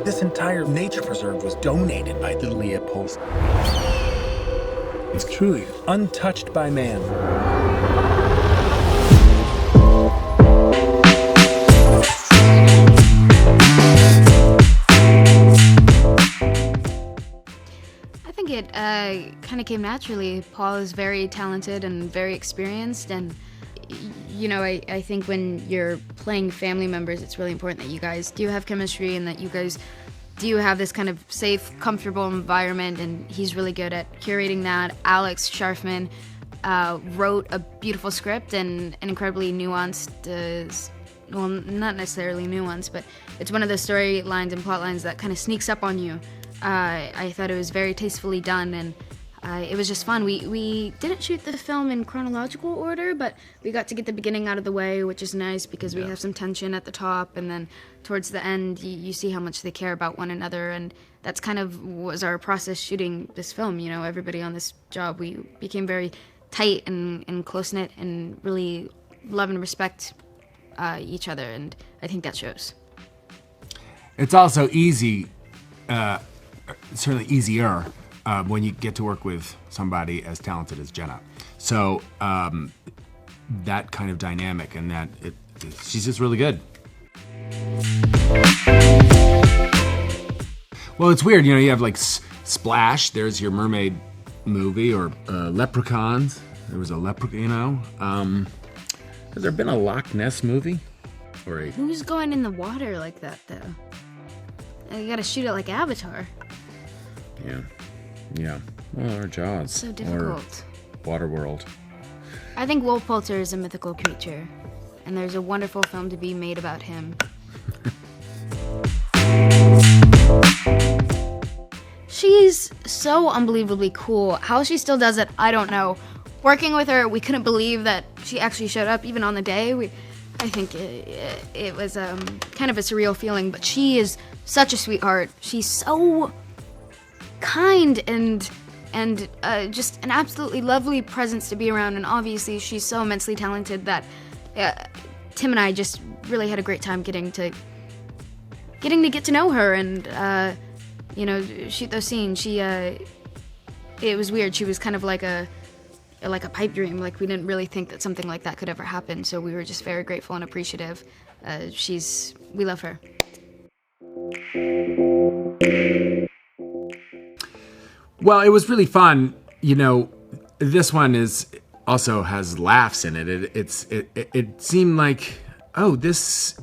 This entire nature preserve was donated by the Leopold. It's truly untouched by man. I think it kind of came naturally. Paul is very talented and very experienced, and you know, I think when you're playing family members, it's really important that you guys do have chemistry and that you guys do have this kind of safe, comfortable environment, and he's really good at curating that. Alex Sharfman wrote a beautiful script and an incredibly nuanced, well, not necessarily nuanced, but it's one of those storylines and plot lines that kind of sneaks up on you. I thought it was very tastefully done, and it was just fun. We didn't shoot the film in chronological order, but we got to get the beginning out of the way, which is nice because we have some tension at the top, and then towards the end, you see how much they care about one another, and that's kind of was our process shooting this film. You know, everybody on this job, we became very tight and close-knit and really love and respect each other, and I think that shows. It's also easy, certainly easier, when you get to work with somebody as talented as Jenna. So that kind of dynamic and she's just really good. Well, it's weird, you know, you have like Splash, there's your mermaid movie, or Leprechauns, there was a leprechaun, you know. Has there been a Loch Ness movie? Who's going in the water like that, though? You gotta shoot it like Avatar. Yeah. Well, or Jaws. So difficult. Or Waterworld. I think Will Poulter is a mythical creature, and there's a wonderful film to be made about him. She's so unbelievably cool. How she still does it, I don't know. Working with her, we couldn't believe that she actually showed up even on the day. I think it was kind of a surreal feeling, but she is such a sweetheart. She's so kind and just an absolutely lovely presence to be around, and obviously she's so immensely talented that Tim and I just really had a great time getting to get to know her and you know, shoot those scenes. It was weird. She was kind of like a pipe dream. Like, we didn't really think that something like that could ever happen, so we were just very grateful and appreciative. We love her. Well, it was really fun. You know, this one also has laughs in it. It seemed like, oh, this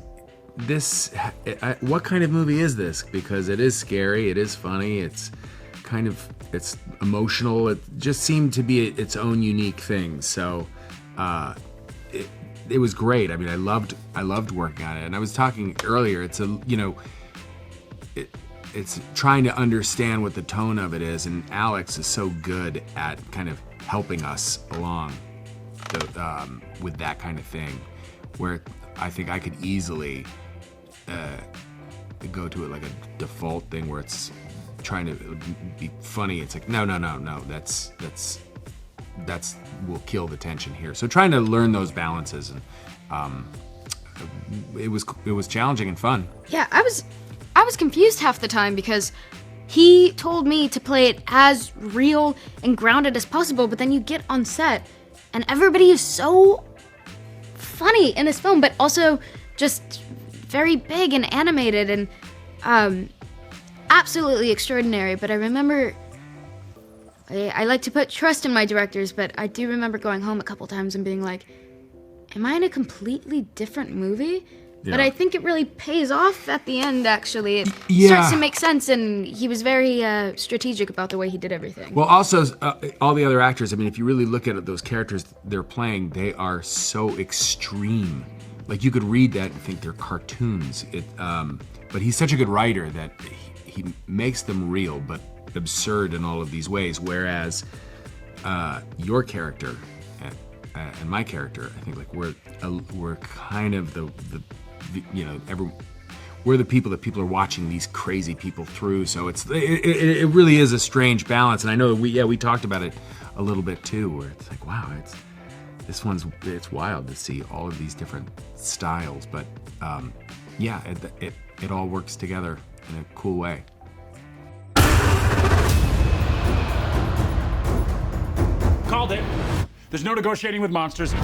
what kind of movie is this? Because it is scary, it is funny, it's emotional. It just seemed to be its own unique thing. So it was great. I mean, I loved working on it. And I was talking earlier, it's trying to understand what the tone of it is, and Alex is so good at kind of helping us along with that kind of thing, where I think I could easily go to it like a default thing where it's trying to be funny. It's like, no, that's will kill the tension here. So trying to learn those balances, and it was challenging and fun. Yeah, I was confused half the time because he told me to play it as real and grounded as possible, but then you get on set and everybody is so funny in this film, but also just very big and animated and absolutely extraordinary. But I remember, I like to put trust in my directors, but I do remember going home a couple times and being like, am I in a completely different movie? Yeah. But I think it really pays off at the end, actually. It starts to make sense, and he was very strategic about the way he did everything. Well, also, all the other actors, I mean, if you really look at those characters they're playing, they are so extreme. Like, you could read that and think they're cartoons. But he's such a good writer that he makes them real, but absurd in all of these ways. Whereas your character and my character, I think, like, we're kind of the you know, we're the people that people are watching these crazy people through. So it really is a strange balance. And I know we talked about it a little bit too, where it's like, wow, it's wild to see all of these different styles. But it all works together in a cool way. Called it. There's no negotiating with monsters.